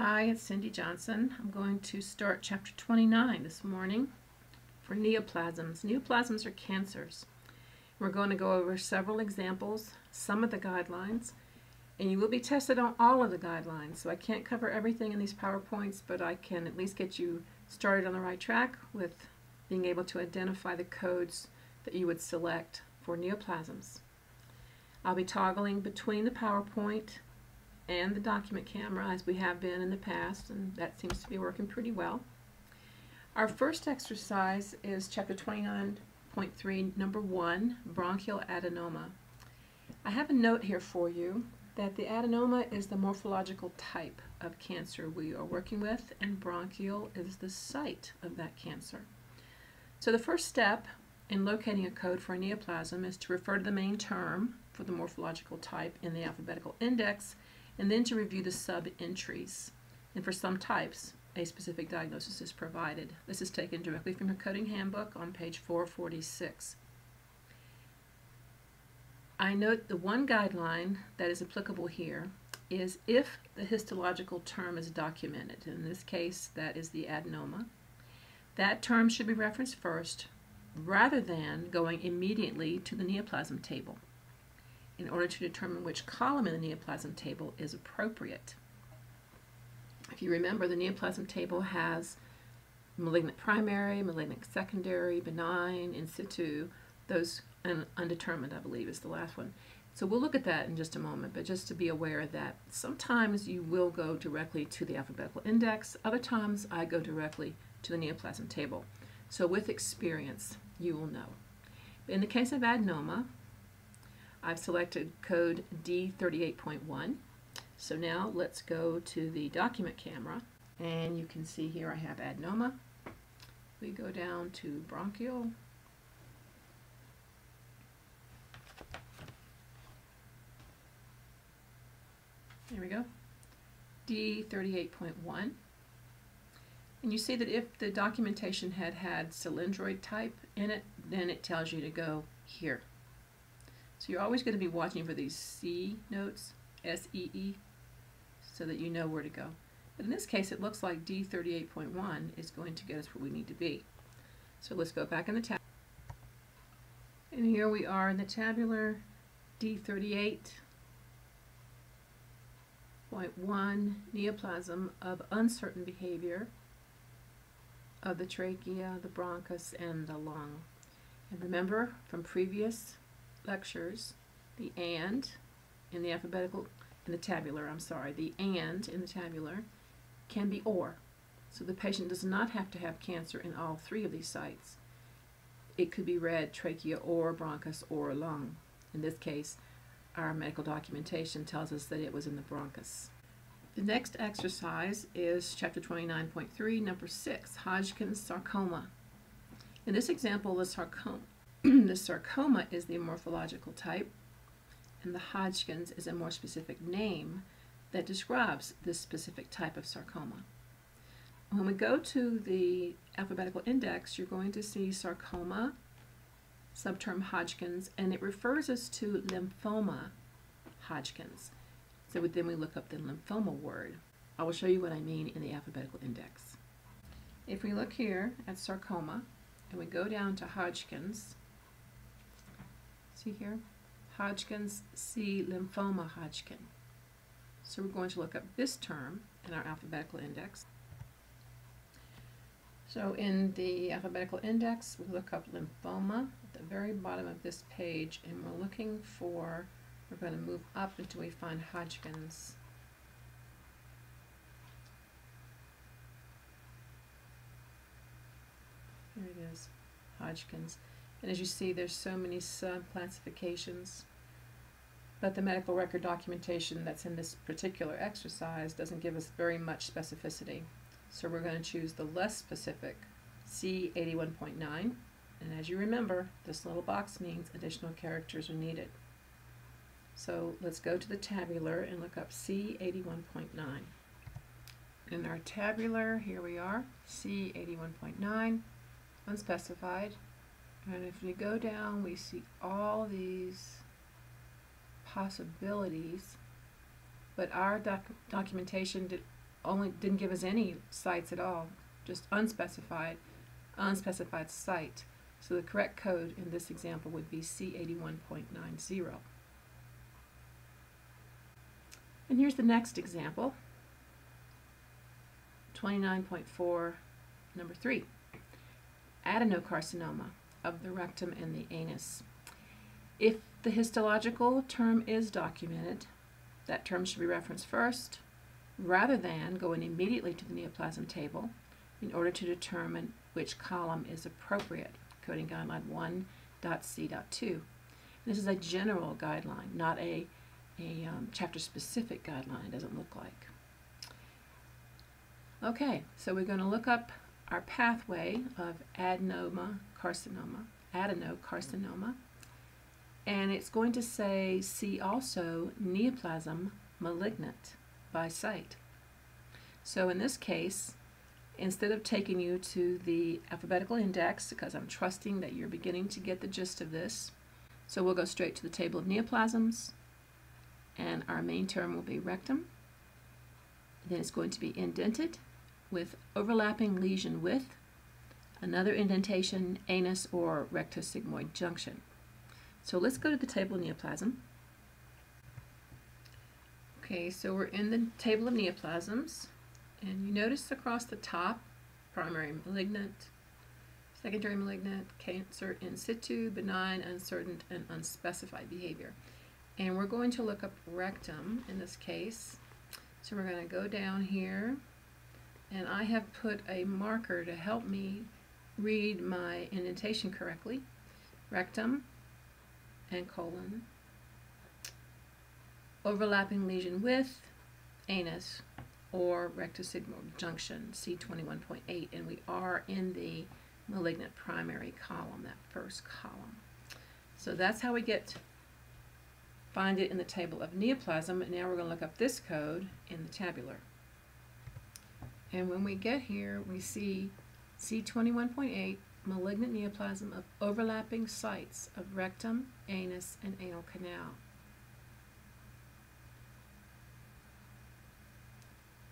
Hi, it's Cindy Johnson. I'm going to start chapter 29 this morning for neoplasms. Neoplasms are cancers. We're going to go over several examples, some of the guidelines, and you will be tested on all of the guidelines. So I can't cover everything in these PowerPoints, but I can at least get you started on the right track with being able to identify the codes that you would select for neoplasms. I'll be toggling between the PowerPoint and the document camera as we have been in the past, and that seems to be working pretty well. Our first exercise is chapter 29.3, number 1, bronchial adenoma. I have a note here for you that the adenoma is the morphological type of cancer we are working with, and bronchial is the site of that cancer. So the first step in locating a code for a neoplasm is to refer to the main term for the morphological type in the alphabetical index, and then to review the sub-entries. And for some types, a specific diagnosis is provided. This is taken directly from your coding handbook on page 446. I note the one guideline that is applicable here is if the histological term is documented. In this case, that is the adenoma. That term should be referenced first, rather than going immediately to the neoplasm table, in order to determine which column in the neoplasm table is appropriate. If you remember, the neoplasm table has malignant primary, malignant secondary, benign, in situ, those, and undetermined, I believe, is the last one. So we'll look at that in just a moment, but just to be aware that sometimes you will go directly to the alphabetical index, other times I go directly to the neoplasm table. So with experience, you will know. In the case of adenoma, I've selected code D38.1. So now let's go to the document camera, and you can see here I have adenoma. We go down to bronchial. There we go. D38.1. And you see that if the documentation had cylindroid type in it, then it tells you to go here. So you're always going to be watching for these C notes, S-E-E, so that you know where to go. But in this case, it looks like D38.1 is going to get us where we need to be. So let's go back in the tab. And here we are in the tabular, D38.1, neoplasm of uncertain behavior of the trachea, the bronchus, and the lung. And remember from previous lectures, the and in the alphabetical, in the tabular, the and in the tabular can be or. So the patient does not have to have cancer in all three of these sites. It could be read trachea or bronchus or lung. In this case, our medical documentation tells us that it was in the bronchus. The next exercise is chapter 29.3, number 6, Hodgkin's sarcoma. In this example, the sarcoma is the morphological type, and the Hodgkin's is a more specific name that describes this specific type of sarcoma. When we go to the alphabetical index, you're going to see sarcoma, subterm Hodgkin's, and it refers us to lymphoma Hodgkin's. So then we look up the lymphoma word. I will show you what I mean in the alphabetical index. If we look here at sarcoma, and we go down to Hodgkin's, see here? Hodgkin's, see lymphoma Hodgkin. So we're going to look up this term in our alphabetical index. So in the alphabetical index, we look up lymphoma at the very bottom of this page, and we're looking for, we're going to move up until we find Hodgkin's. Here it is, Hodgkin's. And as you see, there's so many sub-classifications, but the medical record documentation that's in this particular exercise doesn't give us very much specificity. So we're going to choose the less specific, C81.9, and as you remember, this little box means additional characters are needed. So let's go to the tabular and look up C81.9. In our tabular, here we are, C81.9, unspecified. And if we go down, we see all these possibilities, but our documentation only didn't give us any sites at all, just unspecified site. So the correct code in this example would be C81.90. And here's the next example, 29.4, number 3. Adenocarcinoma of the rectum and the anus. If the histological term is documented, that term should be referenced first, rather than going immediately to the neoplasm table in order to determine which column is appropriate. Coding Guideline 1.C.2. This is a general guideline, not a chapter-specific guideline, it doesn't look like. Okay, so we're going to look up our pathway of adenocarcinoma, and it's going to say, see also neoplasm malignant by site. So in this case, instead of taking you to the alphabetical index, because I'm trusting that you're beginning to get the gist of this, so we'll go straight to the table of neoplasms, and our main term will be rectum. Then it's going to be indented with overlapping lesion width, another indentation, anus or rectosigmoid junction. So let's go to the table of neoplasm. Okay, so we're in the table of neoplasms, and you notice across the top, primary malignant, secondary malignant, cancer in situ, benign, uncertain, and unspecified behavior. And we're going to look up rectum in this case. So we're going to go down here, and I have put a marker to help me read my indentation correctly. Rectum and colon, overlapping lesion width, anus, or rectosigmoid junction, C21.8, and we are in the malignant primary column, that first column. So that's how we find it in the table of neoplasm, and now we're going to look up this code in the tabular. And when we get here, we see C21.8, malignant neoplasm of overlapping sites of rectum, anus, and anal canal.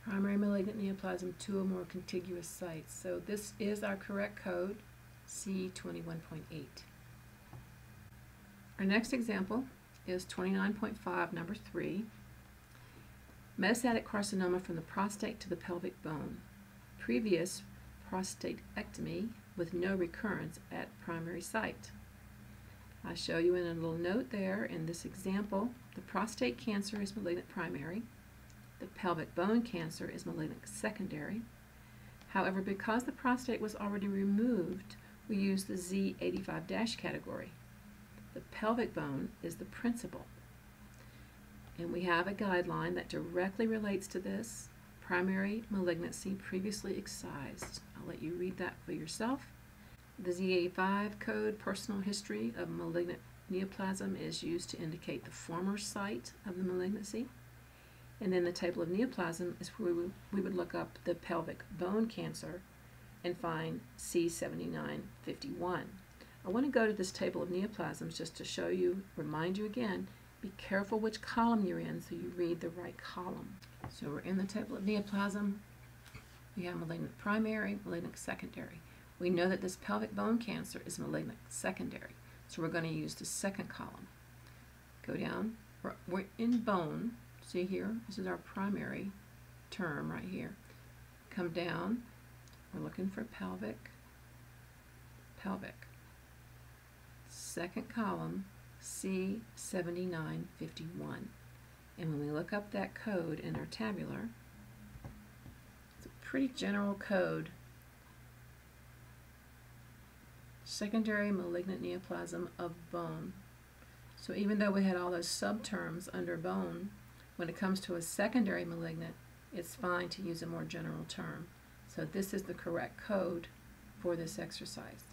Primary malignant neoplasm, 2 or more contiguous sites. So this is our correct code, C21.8. Our next example is 29.5, number 3. Metastatic carcinoma from the prostate to the pelvic bone. Previous prostatectomy with no recurrence at primary site. I show you in a little note there in this example, the prostate cancer is malignant primary. The pelvic bone cancer is malignant secondary. However, because the prostate was already removed, we use the Z85- category. The pelvic bone is the principal. And we have a guideline that directly relates to this, primary malignancy previously excised. I'll let you read that for yourself. The Z85 code, personal history of malignant neoplasm, is used to indicate the former site of the malignancy. And then the table of neoplasm is where we would look up the pelvic bone cancer and find C7951. I want to go to this table of neoplasms just to show you, remind you again, be careful which column you're in so you read the right column. So we're in the table of neoplasm. We have malignant primary, malignant secondary. We know that this pelvic bone cancer is malignant secondary, so we're going to use the second column. Go down. We're in bone. See here, this is our primary term right here. Come down, we're looking for pelvic. Second column, C7951. And when we look up that code in our tabular, it's a pretty general code. Secondary malignant neoplasm of bone. So even though we had all those subterms under bone, when it comes to a secondary malignant, it's fine to use a more general term. So this is the correct code for this exercise.